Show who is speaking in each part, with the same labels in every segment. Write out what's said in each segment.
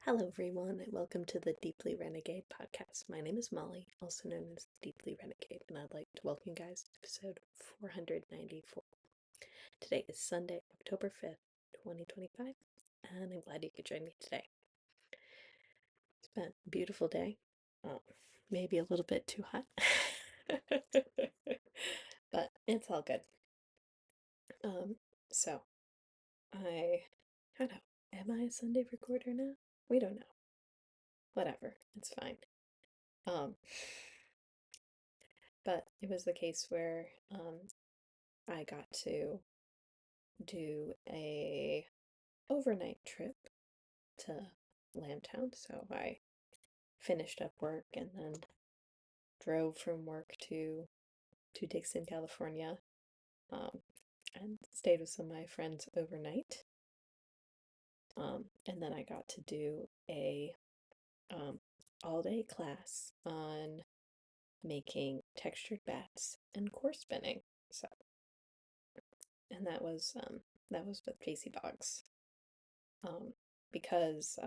Speaker 1: Hello, everyone, and welcome to the Deeply Renegade podcast. My name is Molly, also known as Deeply Renegade, and I'd like to welcome you guys to episode 494. Today is Sunday, October 5th, 2025, and I'm glad you could join me today. It's been a beautiful day, maybe a little bit too hot, but it's all good. So I don't know, am I a Sunday recorder now? We don't know. Whatever, it's fine. But it was the case where I got to do a overnight trip to Lambtown. So I finished up work and then drove from work to Dixon, California, um, and stayed with some of my friends overnight. And then I got to do a all-day class on making textured bats and core spinning. So, and that was with JC Boggs. Because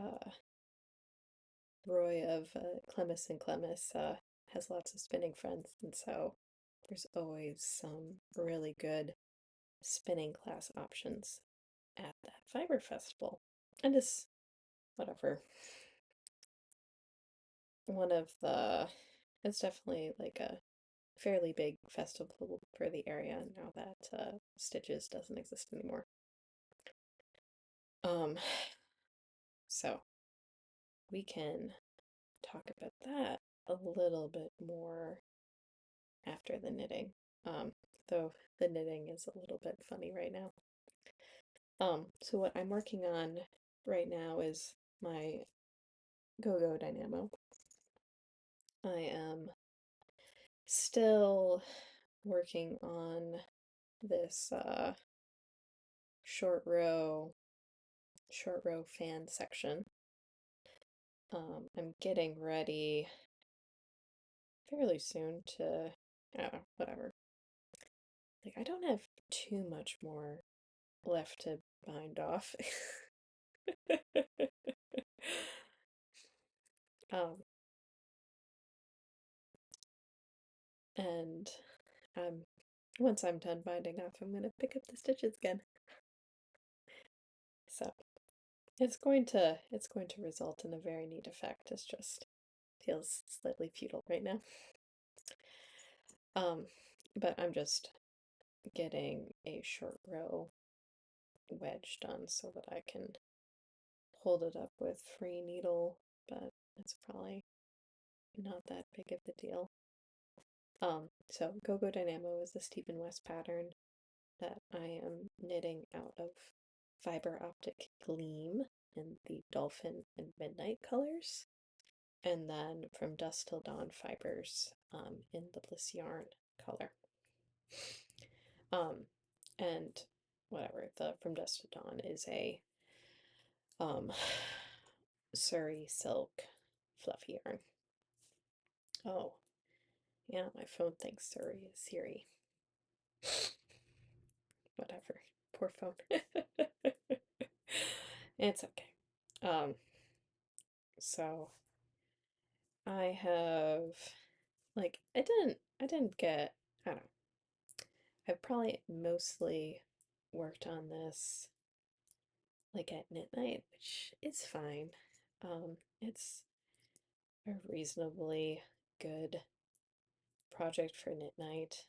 Speaker 1: Roy of Clemis and Clemis has lots of spinning friends, and so there's always some really good spinning class options at that fiber festival. And it's whatever. One of the, it's definitely like a fairly big festival for the area now that Stitches doesn't exist anymore. Um, so we can talk about that a little bit more after the knitting. Um, though the knitting is a little bit funny right now. So what I'm working on right now is my Go-Go Dynamo. I am still working on this short row fan section. I'm getting ready fairly soon to, I don't know, whatever. Like, I don't have too much more left to bind off. um, and once I'm done binding off, I'm gonna pick up the stitches again. So it's going to result in a very neat effect. It just feels slightly futile right now. But I'm just getting a short row wedge done so that I can hold it up with free needle, but it's probably not that big of a deal. So Go-Go Dynamo is the Stephen West pattern that I am knitting out of Fiber Optic Gleam in the Dolphin and Midnight colors, and then From Dusk Till Dawn fibers in the Bliss Yarn color. And whatever, the From Dusk Till Dawn is a Surrey silk fluffy yarn. Oh, yeah, my phone thinks Surrey is Siri. Whatever. Poor phone. It's okay. So I have like I didn't get, I don't know. I've probably mostly worked on this like at midnight, which is fine. It's a reasonably good project for knit night.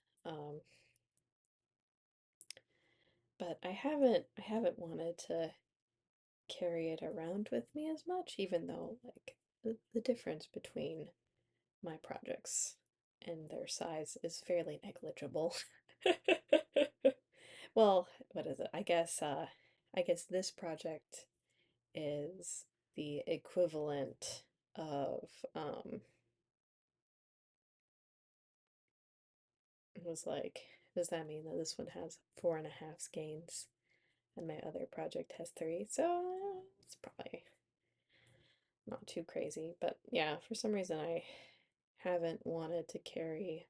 Speaker 1: But I haven't wanted to carry it around with me as much, even though like the difference between my projects and their size is fairly negligible. Well, what is it? I guess this project is the equivalent of it was like, does that mean that this one has 4.5 skeins and my other project has 3? So it's probably not too crazy. But yeah, for some reason I haven't wanted to carry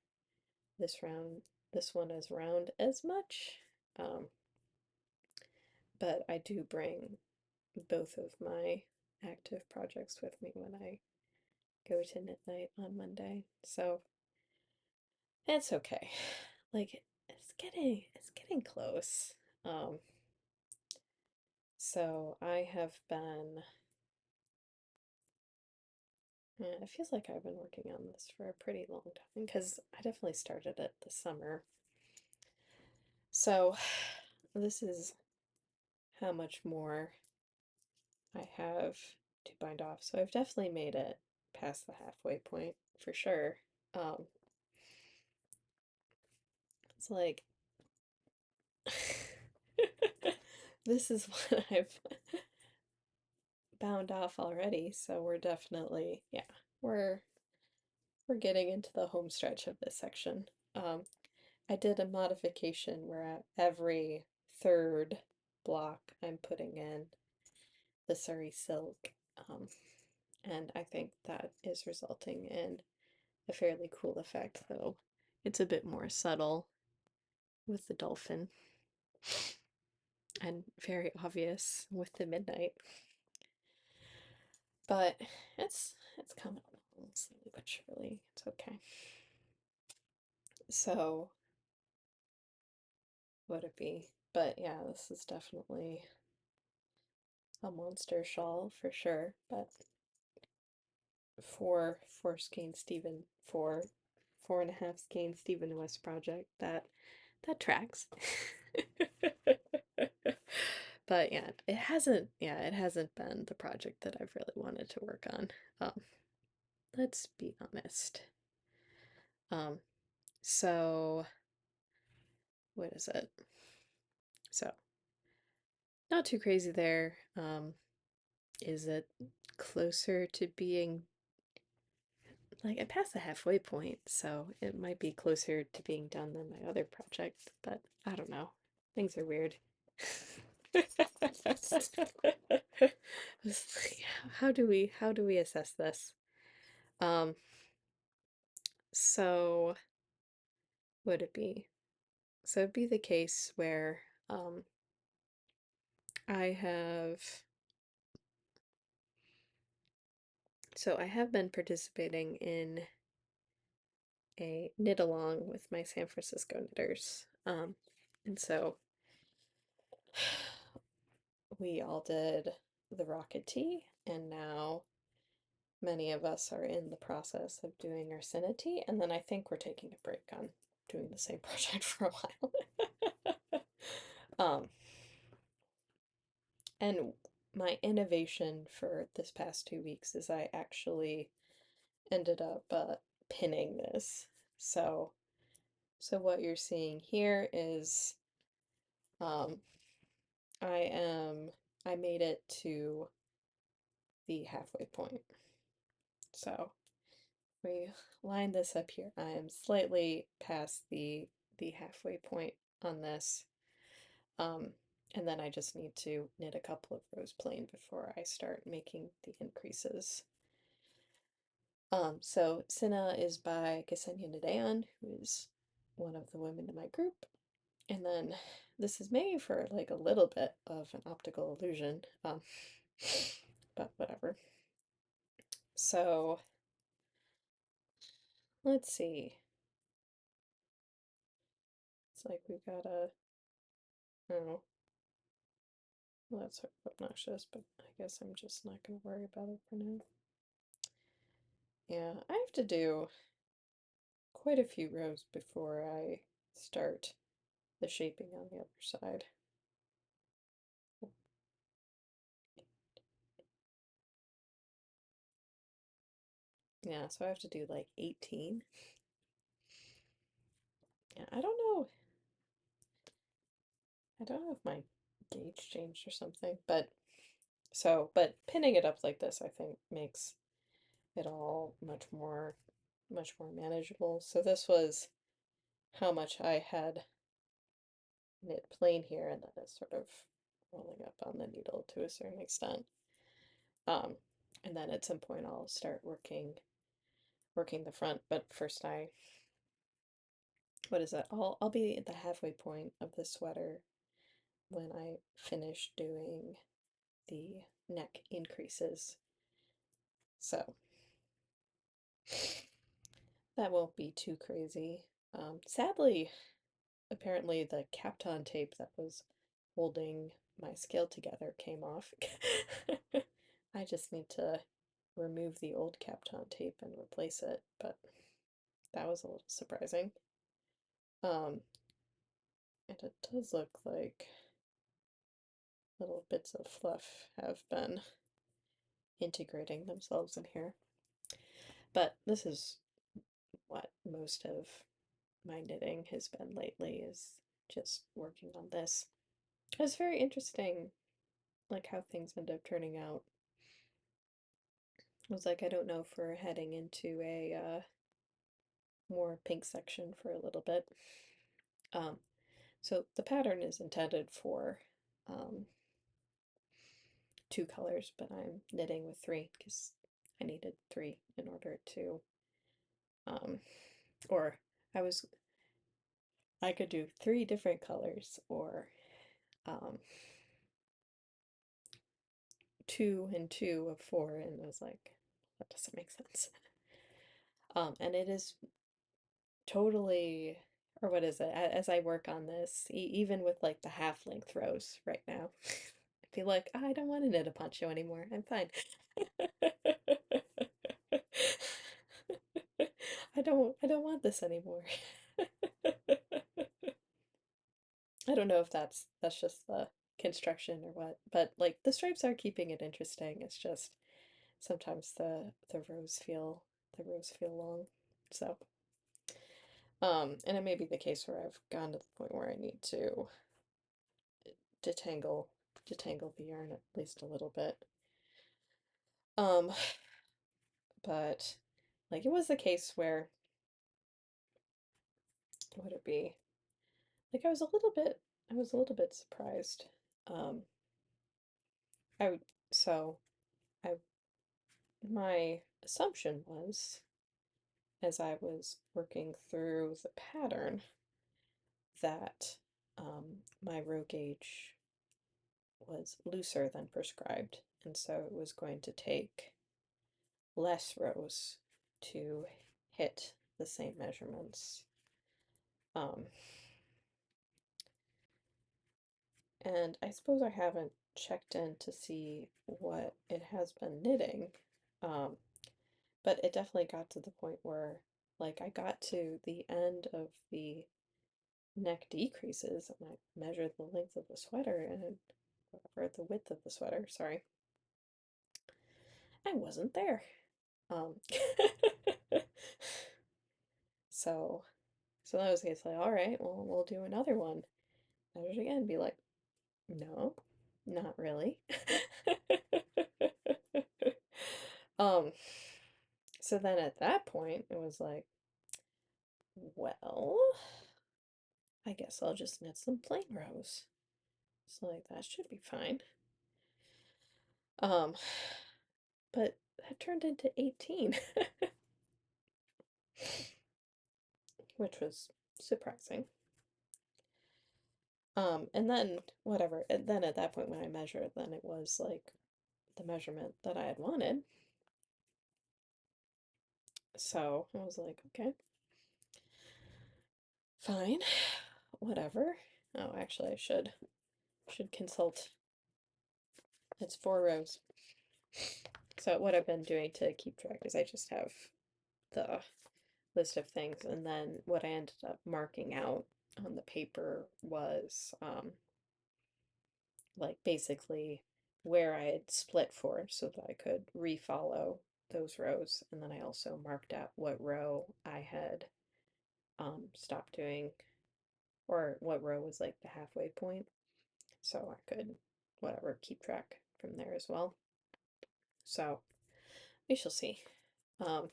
Speaker 1: this one as round as much. Um, but I do bring both of my active projects with me when I go to knit night on Monday. So it's okay. Like it's getting close. Um, so I have been it feels like I've been working on this for a pretty long time because I definitely started it this summer. So this is how much more I have to bind off. So I've definitely made it past the halfway point for sure. Um, it's like this is what I've bound off already, so we're definitely, yeah, we're we're getting into the home stretch of this section. Um, I did a modification where at every third block I'm putting in the Surrey silk, um, and I think that is resulting in a fairly cool effect, though it's a bit more subtle with the dolphin and very obvious with the midnight. But it's coming along slowly but surely. It's okay. So would it be? But yeah, this is definitely a monster shawl for sure. But for Skane Stephen for 4.5 Skane Stephen West project, that tracks. But yeah, it hasn't been the project that I've really wanted to work on. Um, let's be honest. Um, so what is it? So not too crazy there. Is it closer to being like I passed the halfway point, so it might be closer to being done than my other project, but I don't know. Things are weird. How do we assess this? Um, so would it be? So it'd be the case where I have I have been participating in a knit along with my San Francisco knitters. And so we all did the rocket tea, and now many of us are in the process of doing our Senna tea, and then I think we're taking a break on doing the same project for a while. um, and my innovation for this past 2 weeks is I actually ended up pinning this. So, so what you're seeing here is um, I am I made it to the halfway point. So we line this up here. I am slightly past the halfway point on this. Um, and then I just need to knit a couple of rows plain before I start making the increases. So Cinna is by Ksenia Nadeon, who is one of the women in my group. And then this is maybe for like a little bit of an optical illusion, but whatever. So let's see. It's like we've got a, I don't know, well, that's sort of obnoxious, but I guess I'm just not going to worry about it for now. Yeah, I have to do quite a few rows before I start the shaping on the other side. Yeah, so I have to do like 18. Yeah, I don't know if my gauge changed or something, but but pinning it up like this, I think makes it all much more manageable. So this was how much I had knit plain here, and then it's sort of rolling up on the needle to a certain extent. Um, and then at some point I'll start working the front, but first what is that? I'll be at the halfway point of the sweater when I finish doing the neck increases. So that won't be too crazy. Sadly, apparently the Kapton tape that was holding my scale together came off. I just need to remove the old Kapton tape and replace it, but that was a little surprising. And it does look like little bits of fluff have been integrating themselves in here. But this is what most of my knitting has been lately, is just working on this. It's very interesting, like how things end up turning out. I was like, I don't know if we're heading into a more pink section for a little bit. So the pattern is intended for um, 2 colors, but I'm knitting with 3 because I needed 3 in order to, or I could do 3 different colors, or 2 and 2 of 4, and I was like, that doesn't make sense. And it is totally, or what is it, as I work on this, even with like the half length rows right now, I feel like I don't want to knit a poncho anymore. I'm fine. I don't want this anymore. I don't know if that's just the construction or what, but like the stripes are keeping it interesting. It's just sometimes the rows feel long. So and it may be the case where I've gotten to the point where I need to detangle detangle the yarn at least a little bit. Um, but like it was the case where, what would it be? Like I was a little bit surprised. Um, I would so I my assumption was, as I was working through the pattern, that my row gauge was looser than prescribed, and so it was going to take less rows to hit the same measurements. Um, and I suppose I haven't checked in to see what it has been knitting, um, but it definitely got to the point where, like, I got to the end of the neck decreases and I measured the length of the sweater and whatever, the width of the sweater, sorry, I wasn't there. Um, so, so that was the case, like, all right, well, we'll do another one. Measure it again, be like, no, not really. um, so then at that point, it was like, well, I guess I'll just knit some plain rows. So like that should be fine. Um, but that turned into 18, which was surprising. And then whatever, and then at that point when I measured, then it was like the measurement that I had wanted. So I was like, okay, fine, whatever. Oh, actually, I should consult. It's 4 rows. So what I've been doing to keep track is I just have the list of things, and then what I ended up marking out on the paper was like basically where I had split for so that I could refollow those rows, and then I also marked out what row I had stopped doing, or what row was like the halfway point, so I could whatever keep track from there as well. So we shall see. Um,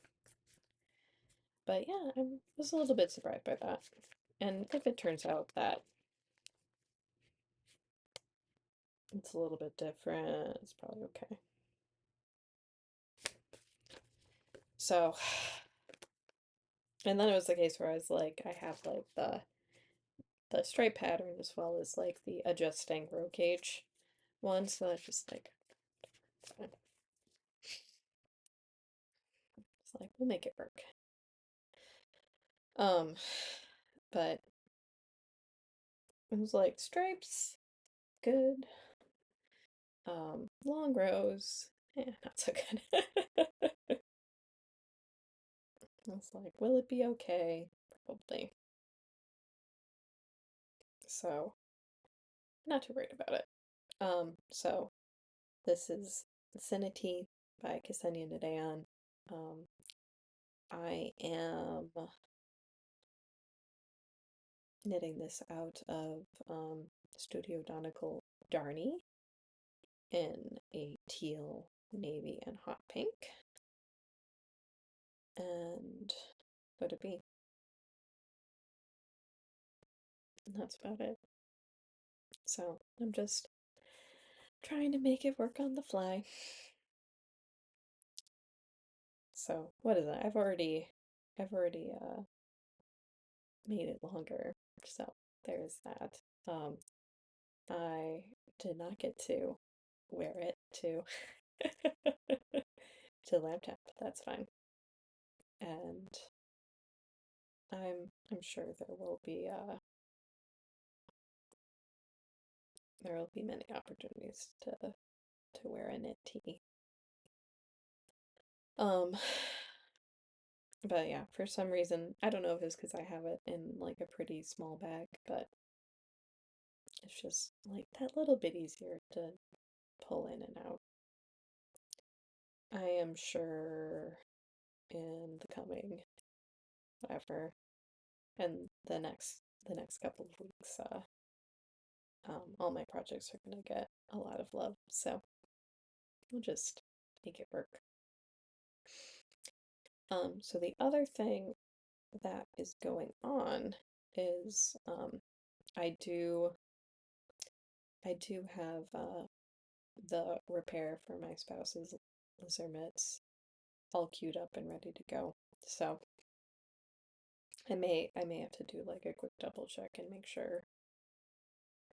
Speaker 1: but yeah, I was a little bit surprised by that. And if it turns out that it's a little bit different, it's probably okay. So, and then it was the case where I was like, I have like the stripe pattern as well as like the adjusting row gauge one, so that's just like It's fine. It's like, we'll make it work. But it was like stripes, good. Long rows, not so good. I was like, will it be okay? Probably. So, not too worried about it. So this is Vicinity by Ksenia Nadayan. I am knitting this out of Studio Donegal Darny in a teal, navy, and hot pink. And what it be? And that's about it. So I'm just trying to make it work on the fly. So what is it? I've already made it longer. So there's that. I did not get to wear it to to the laptop, but that's fine. And I'm sure there will be many opportunities to wear a knit tee. Um, but yeah, for some reason, I don't know if it's because I have it in like a pretty small bag, but it's just like that little bit easier to pull in and out. I am sure in the coming whatever and the next couple of weeks, all my projects are gonna get a lot of love, so we'll just make it work. So the other thing that is going on is I do I do have the repair for my spouse's lizard mitts all queued up and ready to go. So I may have to do like a quick double check and make sure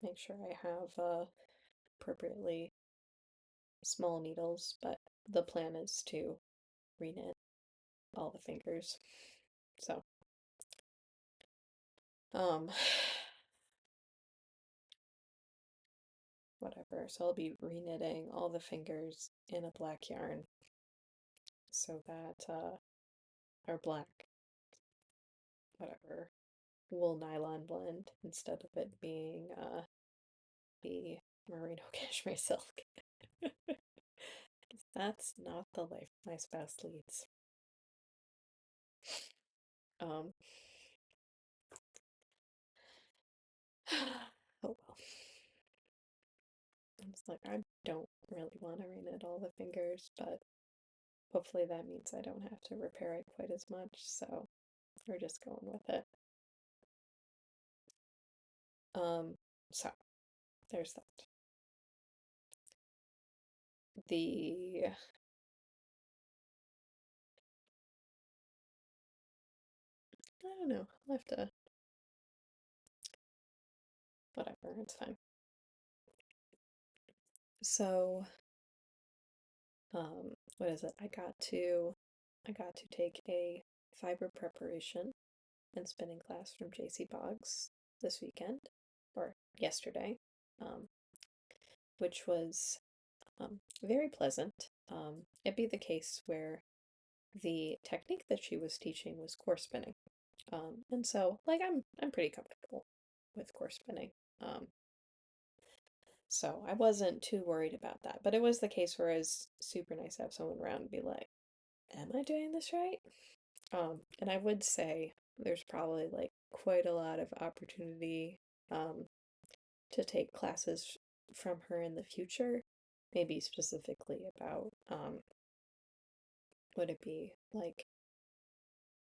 Speaker 1: I have appropriately small needles, but the plan is to reknit all the fingers. So, um, whatever. So I'll be reknitting all the fingers in a black yarn so that, or black, whatever, wool nylon blend instead of it being, the merino cashmere silk. That's not the life my spouse leads. Um, oh well. I'm just like, I don't really want to reknit all the fingers, but hopefully that means I don't have to repair it quite as much, so we're just going with it. So there's that. The I don't know, I'll have to whatever, it's fine. So, what is it? I got to take a fiber preparation and spinning class from JC Boggs this weekend, or yesterday, um, which was very pleasant. It'd be the case where the technique that she was teaching was core spinning, and so like I'm pretty comfortable with core spinning. Um, so I wasn't too worried about that, but it was the case where it's super nice to have someone around and be like, "Am I doing this right?" And I would say there's probably like quite a lot of opportunity um, to take classes from her in the future, maybe specifically about would it be like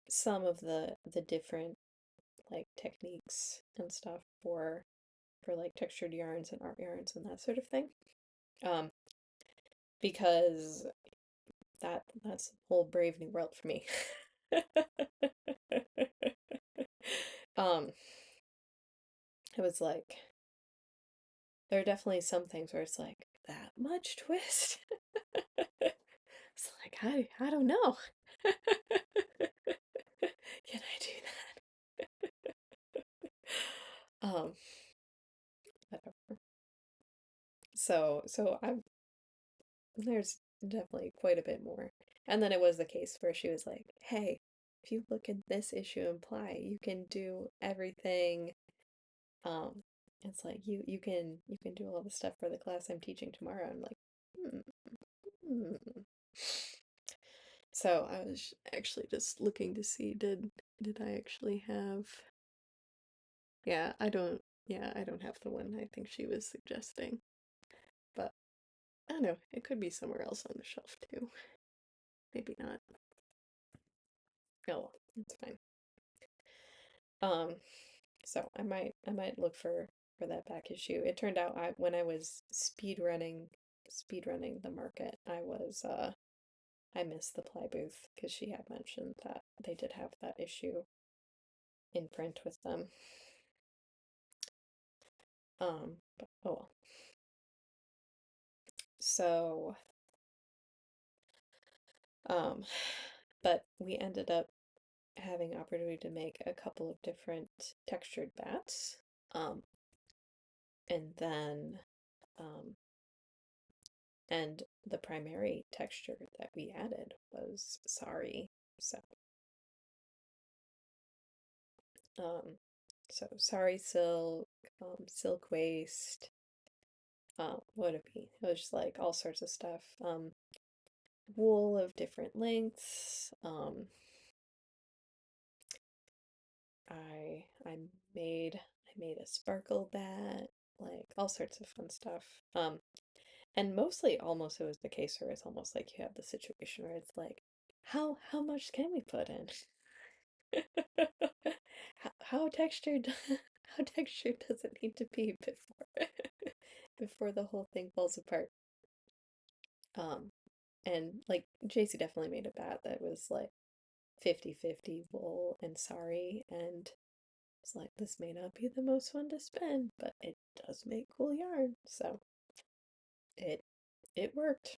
Speaker 1: some of the different like techniques and stuff for like textured yarns and art yarns and that sort of thing. Um, because that's a whole brave new world for me. um, it was like there are definitely some things where it's like that much twist. It's like I don't know. Can I do that? Whatever. So I'm there's definitely quite a bit more. And then it was the case where she was like, "Hey, if you look at this issue imply, you can do everything. Um, it's like you can do all the stuff for the class I'm teaching tomorrow." I'm like, hmm, hmm. So I was actually just looking to see did I actually have I don't have the one I think she was suggesting. But I don't know, it could be somewhere else on the shelf too. Maybe not. Oh, well, it's fine. Um, so I might look for that back issue. It turned out I when I was speed running the market, I missed the ply booth because she had mentioned that they did have that issue in print with them. But oh well. So, um, but we ended up having opportunity to make a couple of different textured bats. Um, and then, um, and the primary texture that we added was sari. So, um, so sari silk, silk waist, what would it be? It was just like all sorts of stuff. Wool of different lengths. I made a sparkle bat, like all sorts of fun stuff. And mostly almost it was the case where it's almost like you have the situation where it's like, how much can we put in? How textured how textured does it need to be before before the whole thing falls apart? Um, and like JC definitely made a bat that was like 50-50 wool and sari, and it's like this may not be the most fun to spend, but it does make cool yarn, so it it worked.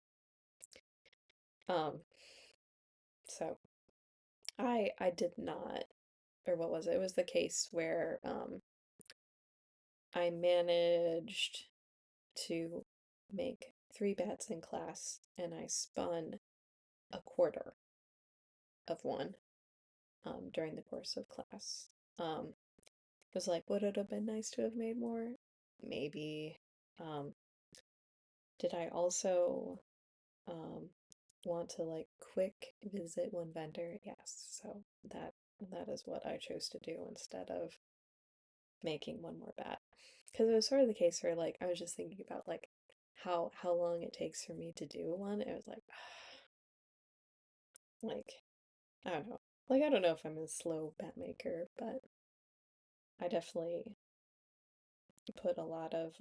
Speaker 1: Um, so I did not, or what was it? It was the case where I managed to make three bats in class, and I spun a quarter of one during the course of class. It was like, would it have been nice to have made more? Maybe. Um, did I also um, want to like quick visit one vendor? Yes. So that is what I chose to do instead of making one more bat. Because it was sort of the case where like I was just thinking about like how long it takes for me to do one. It was like I don't know. Like I don't know if I'm a slow bat maker, but I definitely put a lot of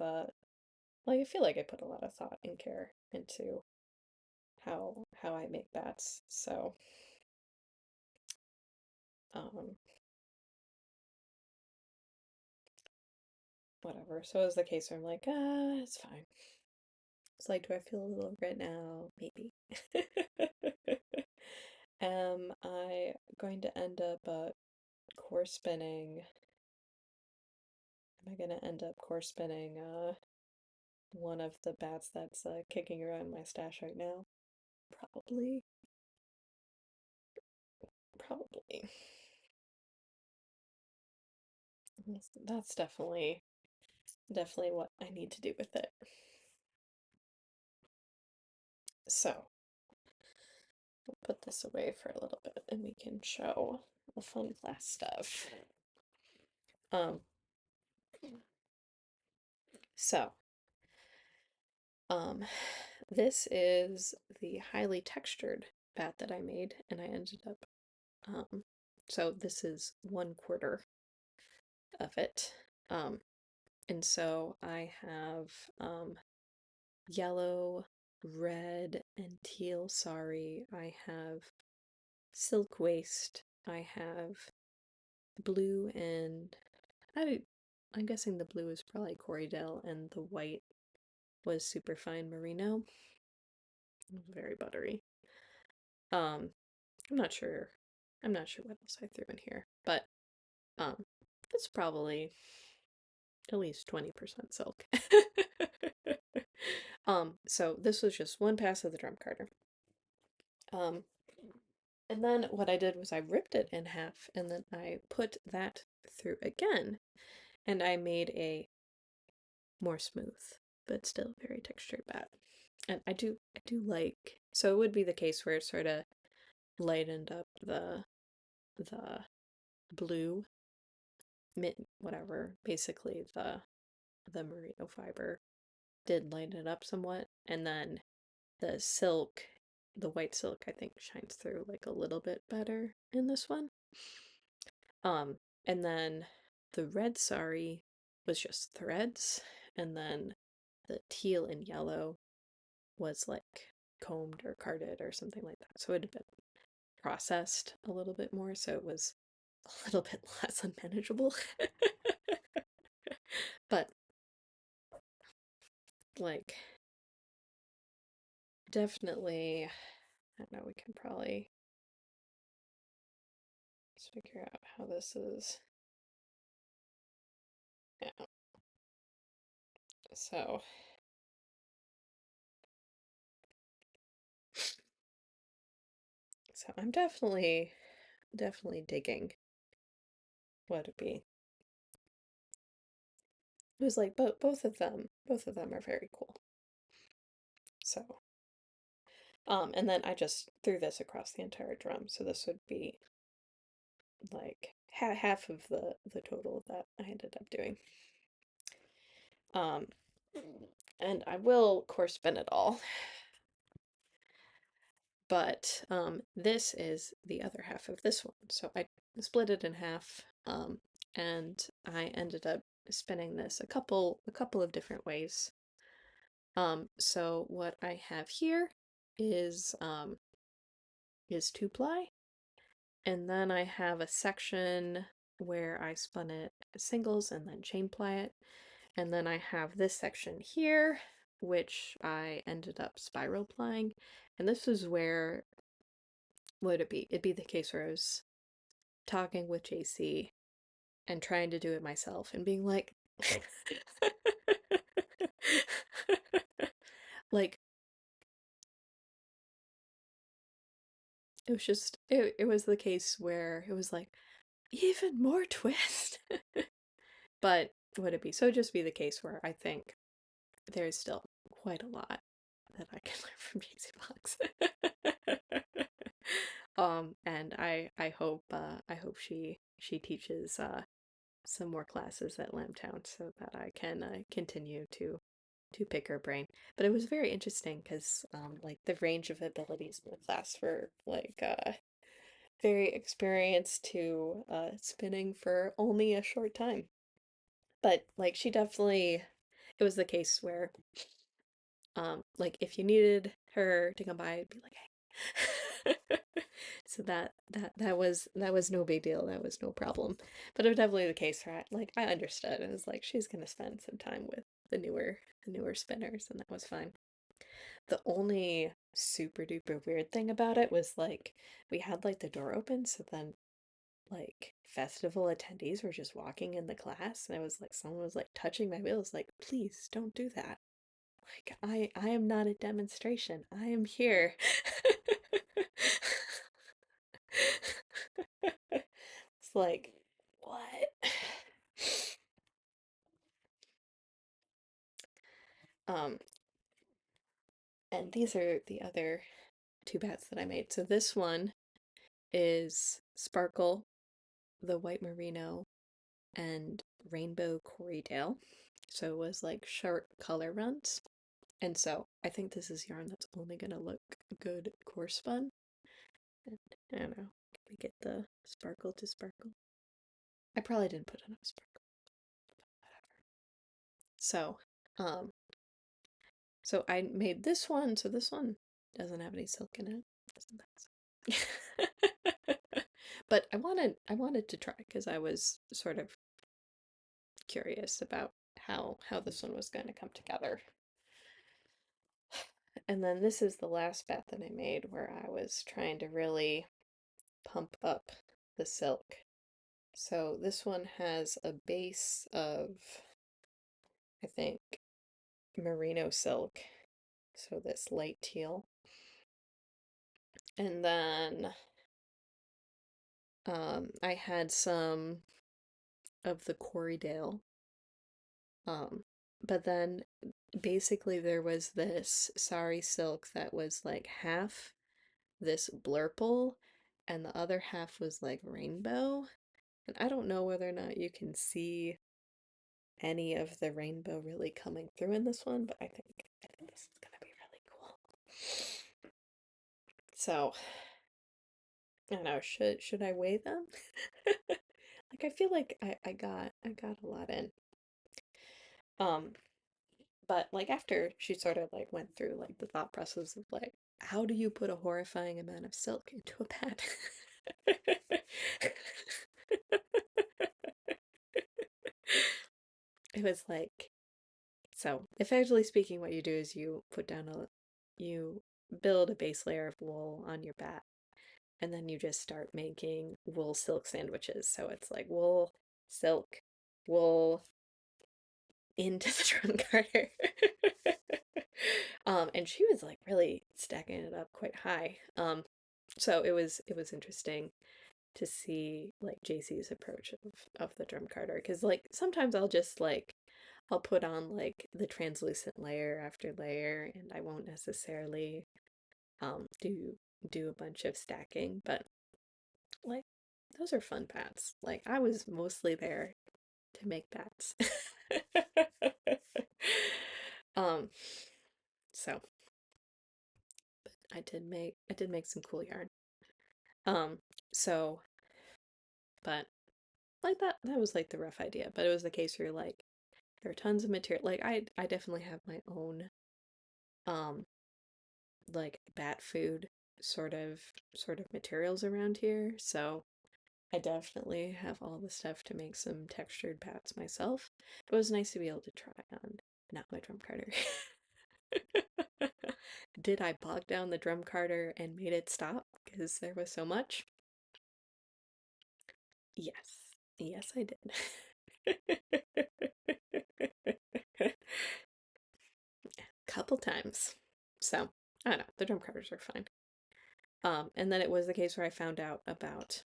Speaker 1: like I feel like I put a lot of thought and care into how I make bats. So um whatever. So it was the case where I'm like, it's fine. It's like, do I feel a little regret now? Maybe. Am I going to end up core spinning? Am I going to end up core spinning one of the bats that's kicking around my stash right now? Probably. Probably. That's definitely what I need to do with it. So, we'll put this away for a little bit and we can show the fun class stuff. Um, so, um, this is the highly textured bat that I made, and I ended up, so this is one quarter of it. Um, and so I have, yellow, red, and teal sari. I have silk waist. I have blue and I I'm guessing the blue is probably Corriedale and the white was Superfine Merino. Very buttery. Um, I'm not sure. I'm not sure what else I threw in here, but um, it's probably at least 20% silk. So this was just one pass of the drum carder. Um, and then what I did was I ripped it in half and then I put that through again and I made a more smooth but still very textured bat. And I do like, so it would be the case where it sort of lightened up the blue mint whatever, basically the merino fiber did lighten it up somewhat, and then the silk, the white silk, I think shines through like a little bit better in this one. Um, and then the red sari was just threads, and then the teal and yellow was like combed or carded or something like that. So it had been processed a little bit more, so it was a little bit less unmanageable. But like definitely, I don't know, we can probably let's figure out how this is. Yeah. So I'm definitely digging what it be. It was like both of them are very cool. So and then I just threw this across the entire drum, so this would be like half of the total that I ended up doing. Um, and I will, of course, spin it all, but this is the other half of this one. So I split it in half, and I ended up spinning this a couple of different ways. So what I have here is 2-ply, and then I have a section where I spun it singles and then chain ply it. And then I have this section here, which I ended up spiral plying. And this is where, what would it be? It'd be the case where I was talking with JC and trying to do it myself and being like, like, it was the case where it was like, even more twist. But would it be? So it'd just be the case where I think there's still quite a lot that I can learn from JC Fox. And I hope she teaches some more classes at Lambtown so that I can continue to pick her brain. But it was very interesting because like the range of abilities in the class were like very experienced to spinning for only a short time. But like she definitely, it was the case where like if you needed her to come by, I'd be like, hey. So that was no big deal. That was no problem. But it was definitely the case where I understood. It was like she's gonna spend some time with the newer spinners, and that was fine. The only super duper weird thing about it was like we had like the door open, so then like festival attendees were just walking in the class, and I was like someone was like touching my wheels, like please don't do that. Like I am not a demonstration. I am here. It's like, what? Um, and these are the other two bats that I made. So this one is Sparkle, the White Merino, and Rainbow Corriedale. So it was like short color runs. And so I think this is yarn that's only gonna look good coarse spun. And I don't know. Can we get the sparkle to sparkle? I probably didn't put enough sparkle. So, um, so I made this one. So this one doesn't have any silk in it. Doesn't that? But I wanted to try because I was sort of curious about how this one was going to come together. And then this is the last bat that I made where I was trying to really pump up the silk. So this one has a base of, I think, merino silk. So this light teal. And then I had some of the Corriedale. Um, but then basically there was this sari silk that was like half this blurple and the other half was like rainbow. And I don't know whether or not you can see any of the rainbow really coming through in this one, but I think this is gonna be really cool. So, I don't know, should I weigh them? Like I feel like I got a lot in. Um, but like after she sort of like went through like the thought process of like how do you put a horrifying amount of silk into a pad? It was like, so effectively speaking, what you do is you build a base layer of wool on your bat, and then you just start making wool silk sandwiches. So it's like wool, silk, wool into the drum carder. And she was like really stacking it up quite high. So it was interesting to see like JC's approach of the drum carder because like sometimes I'll put on like the translucent layer after layer and I won't necessarily do a bunch of stacking, but like those are fun bats. Like I was mostly there to make bats. um so I did make some cool yarn. Um so but like that was like the rough idea, but it was the case where like there are tons of material. Like I definitely have my own um like bat food sort of materials around here. So I definitely have all the stuff to make some textured bats myself. It was nice to be able to try on not my drum carder. Did I bog down the drum carder and made it stop because there was so much? Yes. Yes, I did. Couple times. So, I don't know. The drum carders are fine. And then it was the case where I found out about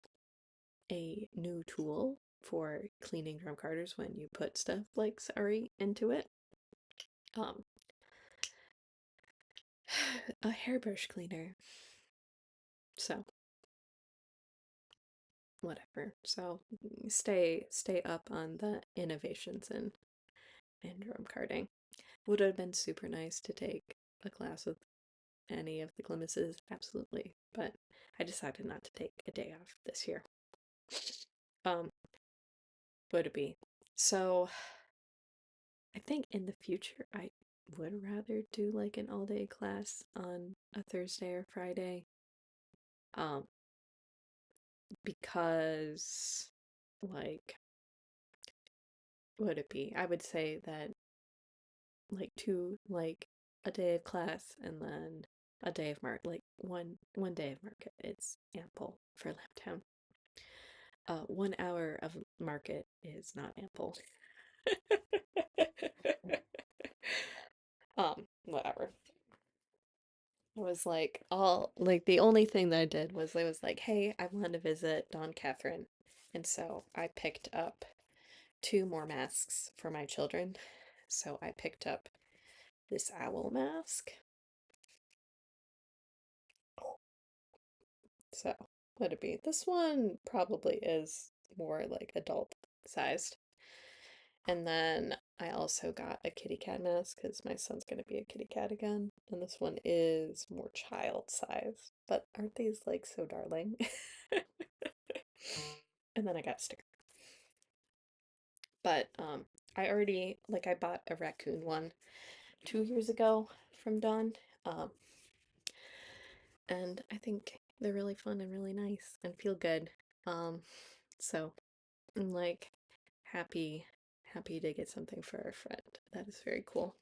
Speaker 1: a new tool for cleaning drum carders when you put stuff like sari into it. Um, a hairbrush cleaner. So, whatever. So, stay up on the innovations in drum carding. Would have been super nice to take a class with any of the Glimpses, absolutely. But I decided not to take a day off this year. Um, would it be? So I think in the future I would rather do like an all day class on a Thursday or Friday. Um, because like would it be? I would say that like a day of class and then a day of market, like one day of market, it's ample for Laptown. 1 hour of market is not ample. Whatever. It was like all like the only thing that I did was it was like, hey, I wanted to visit Don Catherine. And so I picked up two more masks for my children. So I picked up this owl mask. So would it be? This one probably is more like adult sized. And then I also got a kitty cat mask because my son's going to be a kitty cat again. And this one is more child size. But aren't these like so darling? And then I got a sticker. But I already like I bought a raccoon one 2 years ago from Dawn. Um, and I think they're really fun and really nice and feel good. Um, so I'm like happy to get something for a friend. That is very cool.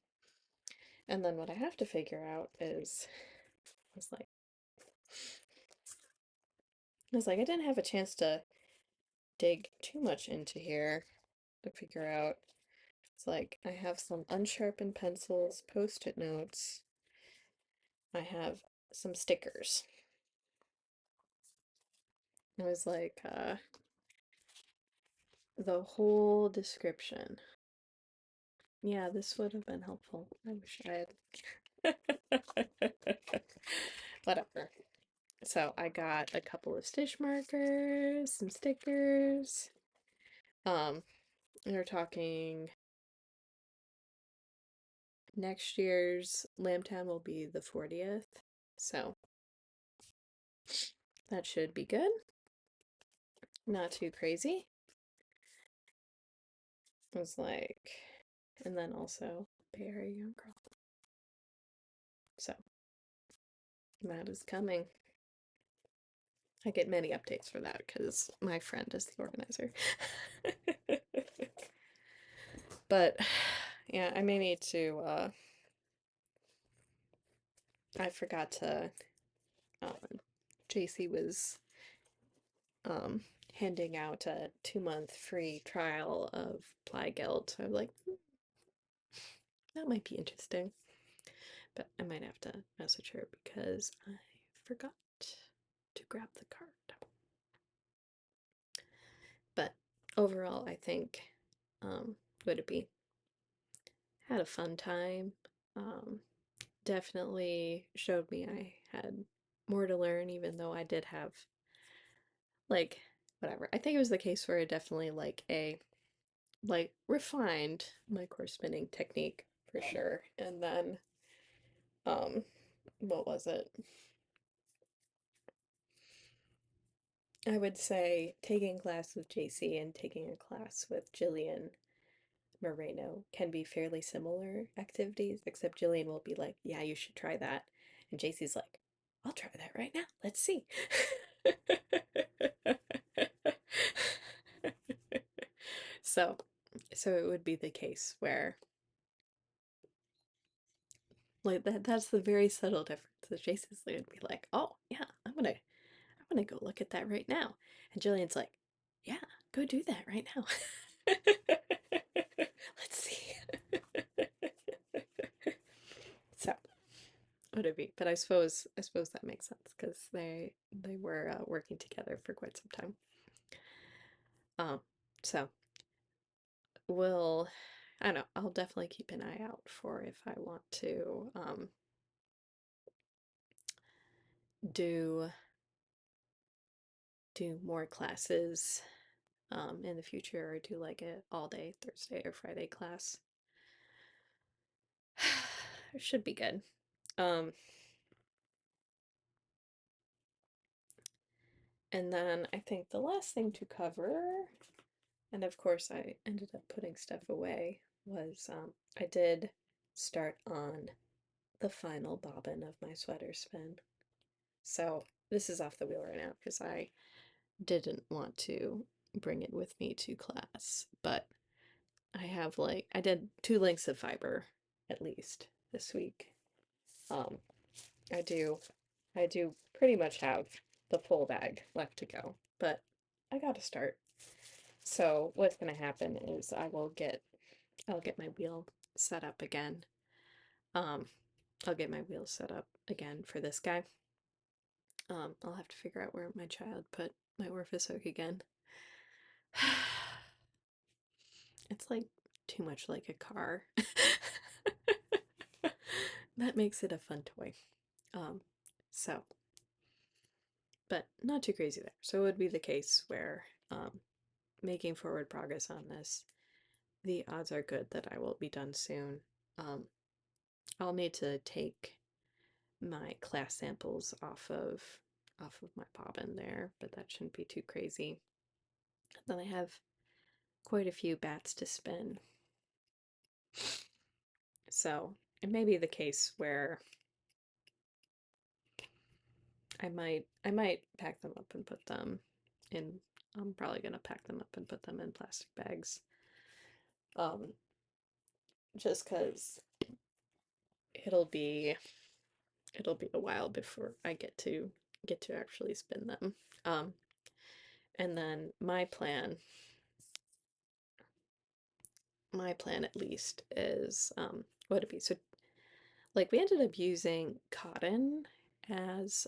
Speaker 1: And then what I have to figure out is, it's like, I didn't have a chance to dig too much into here to figure out. It's like I have some unsharpened pencils, post-it notes. I have some stickers. It was like the whole description. Yeah, this would have been helpful. I wish I had. Whatever. So I got a couple of stitch markers, some stickers. Um, we're talking next year's Lambtown will be the 40th. So that should be good. Not too crazy. It was like, and then also Very Young Girl. So that is coming. I get many updates for that because my friend is the organizer. But yeah, I may need to I forgot to JC was um handing out a 2-month free trial of Ply Guild. So I'm like, that might be interesting. But I might have to message her because I forgot to grab the card. But overall, I think would it be had a fun time. Um, Definitely showed me I had more to learn, even though I did have like whatever. I think it was the case where I definitely refined my course spinning technique for sure. And then um what was it? I would say taking class with JC and taking a class with Jillian Moreno can be fairly similar activities, except Jillian will be like, yeah, you should try that. And JC's like, I'll try that right now. Let's see. So, it would be the case where like that's the very subtle difference. The JC's would be like, oh yeah, I'm gonna go look at that right now. And Jillian's like, yeah, go do that right now. Let's see. So would it be? But I suppose that makes sense because they were working together for quite some time. Um, so we'll I don't know. I'll definitely keep an eye out for if I want to do more classes in the future or do like a all day Thursday or Friday class. It should be good. Um, and then I think the last thing to cover, and of course I ended up putting stuff away, was I did start on the final bobbin of my sweater spin. So this is off the wheel right now because I didn't want to bring it with me to class, but I did 2 lengths of fiber at least this week. Um, I do I do pretty much have the full bag left to go, but I gotta start. So what's gonna happen is I'll get my wheel set up again. Um, I'll get my wheels set up again for this guy. I'll have to figure out where my child put my orifice hook again. It's like too much like a car. That makes it a fun toy. Um, so, but not too crazy there. So it would be the case where making forward progress on this, the odds are good that I will be done soon. Um, I'll need to take my class samples off of my bobbin there, but that shouldn't be too crazy. Then I have quite a few bats to spin. So it may be the case where I might pack them up and put them in. I'm probably gonna pack them up and put them in plastic bags. Um, just because it'll be it'll be a while before I get to actually spin them. Um, and then my plan at least is what it be. So like we ended up using cotton as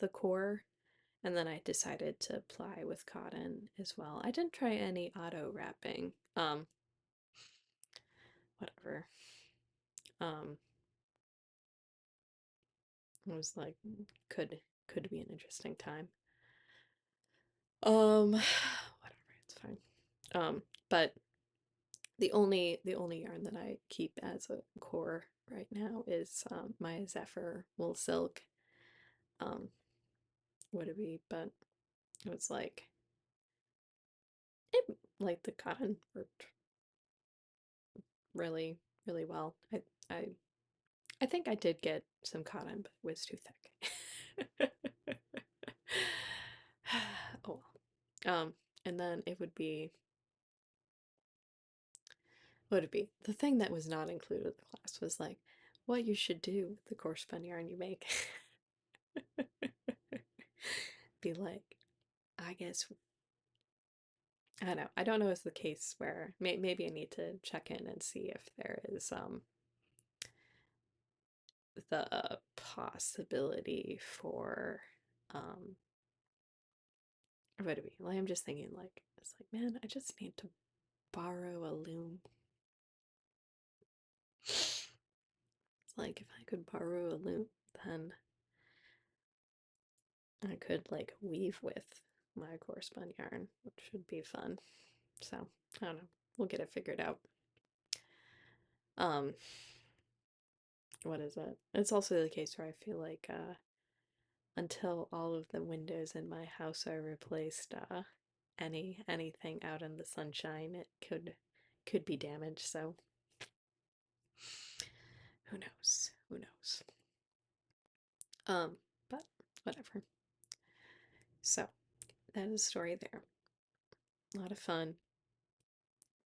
Speaker 1: the core, and then I decided to apply with cotton as well. I didn't try any auto wrapping. Whatever. Um, it was like could be an interesting time. Whatever, it's fine. But the only yarn that I keep as a core right now is my Zephyr wool silk. Um, would it be? But it was like the cotton worked really really well. I I think I did get some cotton, but it was too thick. Oh well. And then it would be what would it be? The thing that was not included in the class was like what you should do with the core spun yarn you make. Be like, I guess I don't know. I don't know if it's the case where maybe I need to check in and see if there is the possibility for um what would it be? Like I'm just thinking like it's like man, I just need to borrow a loom. It's like if I could borrow a loom, then I could like weave with my core spun yarn, which would be fun. So I don't know. We'll get it figured out. Um, what is it? It's also the case where I feel like until all of the windows in my house are replaced, anything out in the sunshine it could be damaged. So who knows? Who knows? But whatever. So that is a story there. A lot of fun.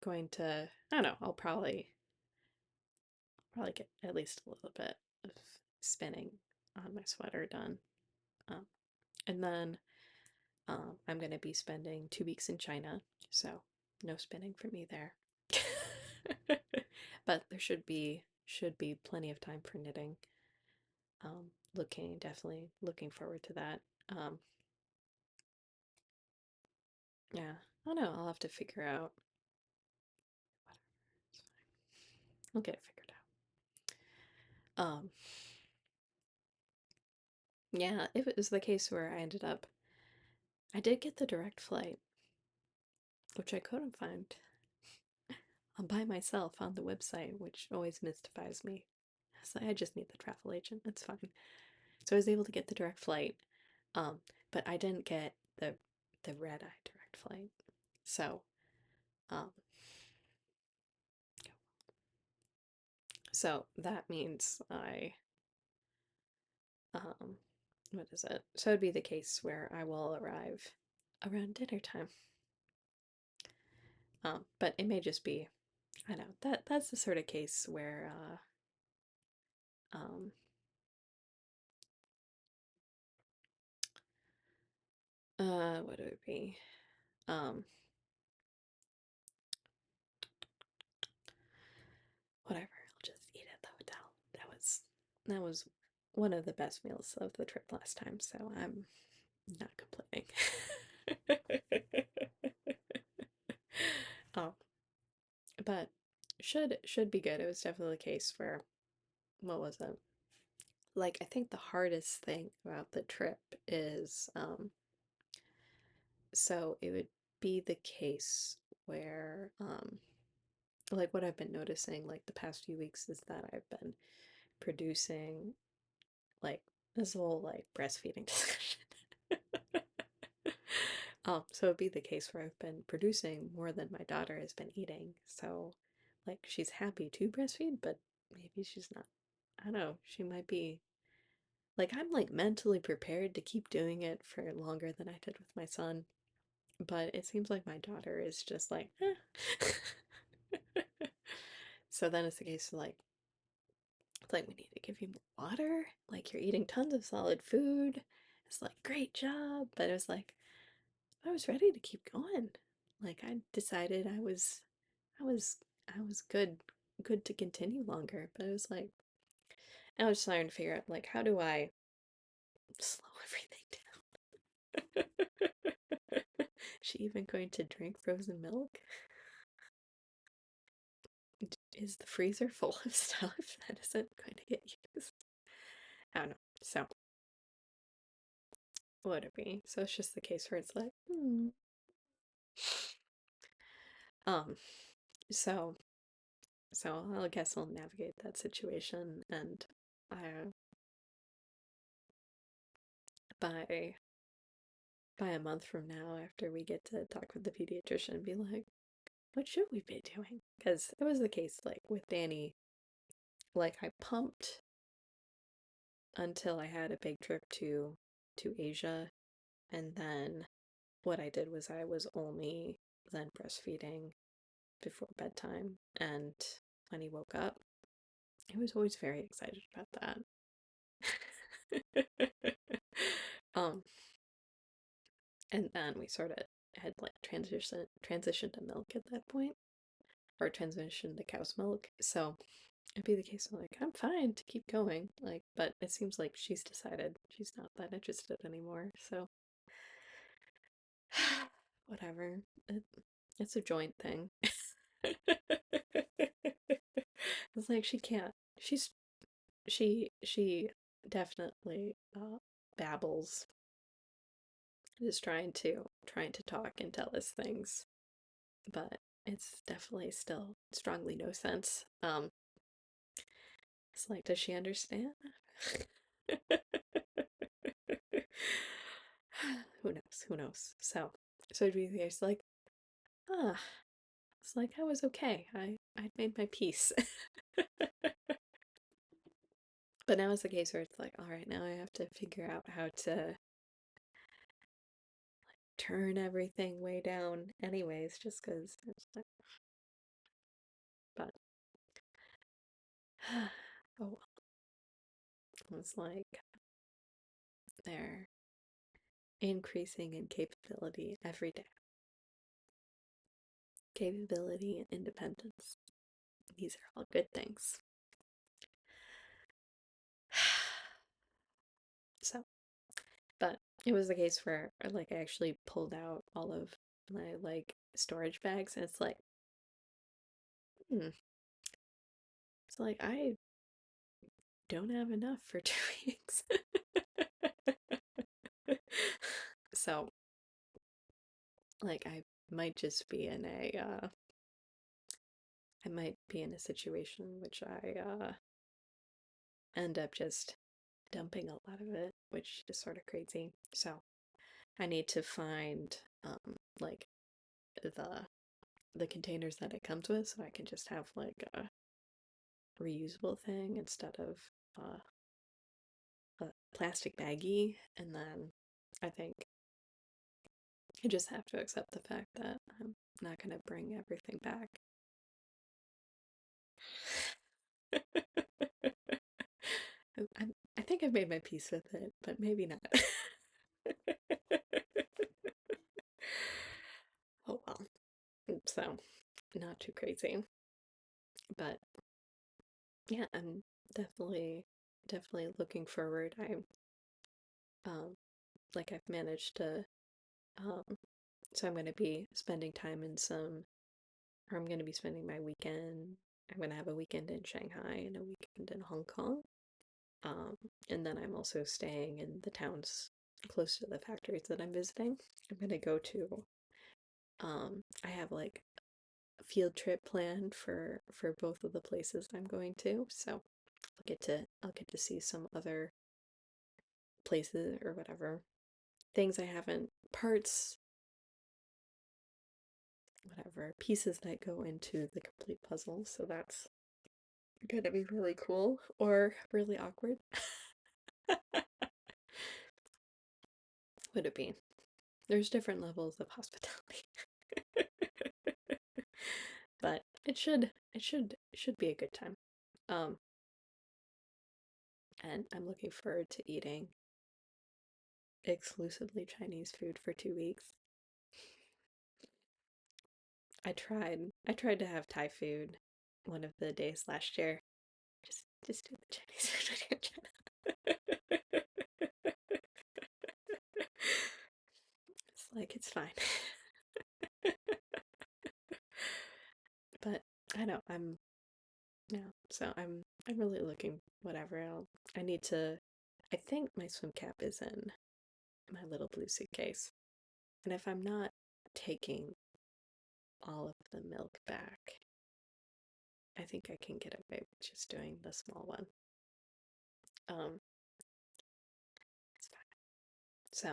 Speaker 1: Going to I don't know. I'll probably get at least a little bit of spinning on my sweater done. Um, and then I'm going to be spending 2 weeks in China, so no spinning for me there. But there should be plenty of time for knitting. Definitely looking forward to that. Yeah, I don't know. I'll have to figure out. Whatever, it's fine. We'll get it figured out. Yeah, if it was the case where I did get the direct flight, which I couldn't find by myself on the website, which always mystifies me. So I just need the travel agent. It's fine. So I was able to get the direct flight, um, but I didn't get the red eye direct flight. So, um, so that means what is it? So it'd be the case where I will arrive around dinner time. But it may just be, I know that's the sort of case where, um, what would it be? Um, whatever. I'll just eat at the hotel. That was one of the best meals of the trip last time, so I'm not complaining. Oh, but should be good. It was definitely the case where what was it? Like I think the hardest thing about the trip is so it would be the case where like what I've been noticing like the past few weeks is that I've been producing like this whole like breastfeeding discussion. So it'd be the case where I've been producing more than my daughter has been eating. So like she's happy to breastfeed, but maybe she's not. I don't know. She might be like I'm like mentally prepared to keep doing it for longer than I did with my son, but it seems like my daughter is just like, eh. So then it's the case of like It's like, we need to give you more water. Like, you're eating tons of solid food. It's like, great job. But it was like, I was ready to keep going. Like, I decided I was, I was good to continue longer. But it was like, I was trying to figure out, like, how do I slow everything down? Is she even going to drink frozen milk? Is the freezer full of stuff that isn't going to get used? I don't know. So, would it be? So it's just the case where it's like, um, so, so I guess I'll navigate that situation, and I, by a month from now, after we get to talk with the pediatrician, be like, what should we be doing? Because it was the case, like with Danny, like I pumped until I had a big trip to Asia, and then what I did was I was only then breastfeeding before bedtime, and when he woke up, I was always very excited about that. um, and then we sort of had like transition to milk at that point, or transition to cow's milk. So it'd be the case of like, I'm fine to keep going, like, but it seems like she's decided she's not that interested anymore. So whatever. It's a joint thing. It's like she can't. She definitely babbles. Is trying to talk and tell us things, but it's definitely still strongly no sense. It's like, does she understand? Who knows? Who knows? So it's like, ah, it's like I was okay. I made my peace. But now it's the case where it's like, all right, now I have to figure out how to turn everything way down, anyways, just because it's like, but oh well, it's like they're increasing in capability every day. Capability and independence. These are all good things. So, but it was the case where like I actually pulled out all of my like storage bags, and it's like, it's like I don't have enough for 2 weeks. So, like I might just be in a I might be in a situation in which I end up just dumping a lot of it, which is sort of crazy. So I need to find like the containers that it comes with, so I can just have like a reusable thing instead of a plastic baggie. And then I think I just have to accept the fact that I'm not gonna bring everything back. I think I've made my peace with it, but maybe not. Oh well. So, not too crazy. But yeah, I'm definitely looking forward. Um like I've managed to um so I'm going to be spending time in some or I'm going to be spending my weekend. I'm going to have a weekend in Shanghai and a weekend in Hong Kong. Um and then I'm also staying in the towns close to the factories that I'm visiting. I'm going to go to I have like a field trip planned for both of the places I'm going to. So I'll get to see some other places or whatever. Things I haven't parts whatever pieces that go into the complete puzzle. So that's gonna be really cool or really awkward. Would it be? There's different levels of hospitality. But it should be a good time. Um and I'm looking forward to eating exclusively Chinese food for 2 weeks. I tried to have Thai food one of the days last year. Just do the Chinese food in China. It's like it's fine. But I know I'm yeah, so I'm really looking whatever. I need to I think my swim cap is in my little blue suitcase. And if I'm not taking all of the milk back, I think I can get away with just doing the small one. Um, it's fine. So,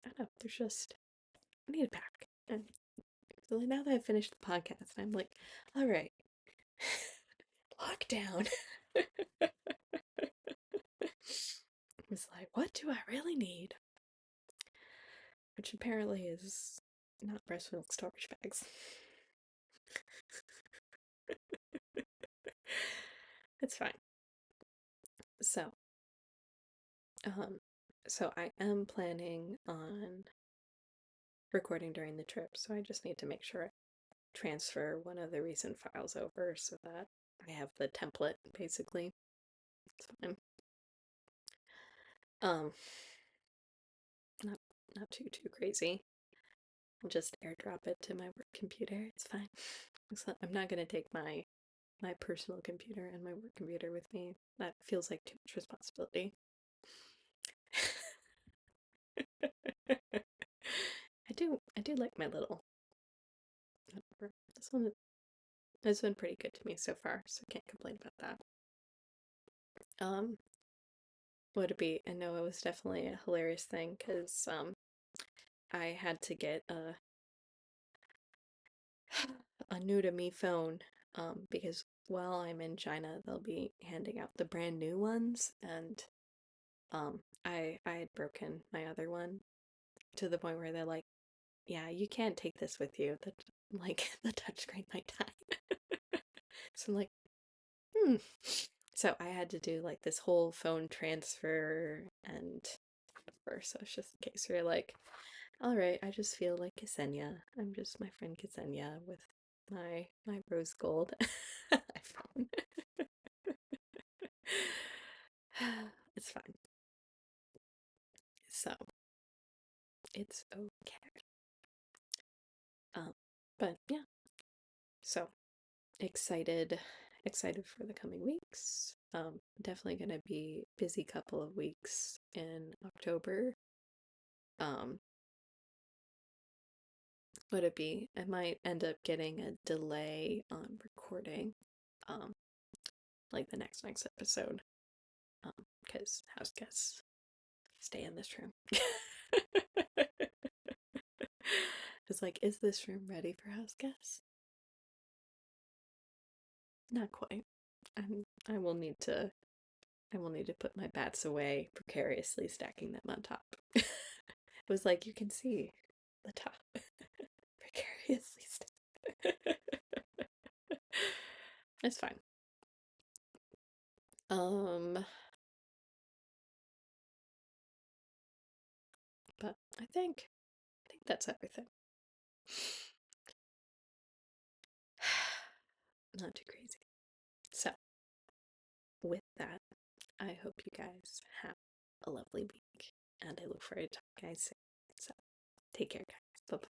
Speaker 1: I don't know, there's just, I need a pack. And so now that I've finished the podcast, I'm like, all right, lockdown. It's like, what do I really need? Which apparently is not breast milk storage bags. It's fine. So, um, so I am planning on recording during the trip, so I just need to make sure I transfer one of the recent files over so that I have the template basically. It's fine. Um, not too crazy. I'll just airdrop it to my work computer. It's fine. I'm not gonna take my personal computer and my work computer with me. That feels like too much responsibility. I do like my little whatever. This been pretty good to me so far, so can't complain about that. Would it be? I know it was definitely a hilarious thing because I had to get a new to me phone because while I'm in China, they'll be handing out the brand new ones, and I had broken my other one to the point where they're like, yeah, you can't take this with you. The like the touchscreen might die. So I'm like, hmm. So I had to do like this whole phone transfer and whatever. So it's just in case you're like, all right, I just feel like Ksenia. I'm just my friend Ksenia with my rose gold iPhone. It's fine. So it's okay. But yeah, so excited for the coming weeks. Definitely gonna be busy couple of weeks in October. Um, would it be? I might end up getting a delay on recording, um, like the next episode, because house guests stay in this room. It's like, is this room ready for house guests? Not quite. I will need to put my bats away, precariously stacking them on top. It was like you can see the top. Precariously stacked. It's fine. But I think that's everything. Not too crazy. So, with that, I hope you guys have a lovely week, and I look forward to talking to you guys soon. So, take care, guys. Bye bye.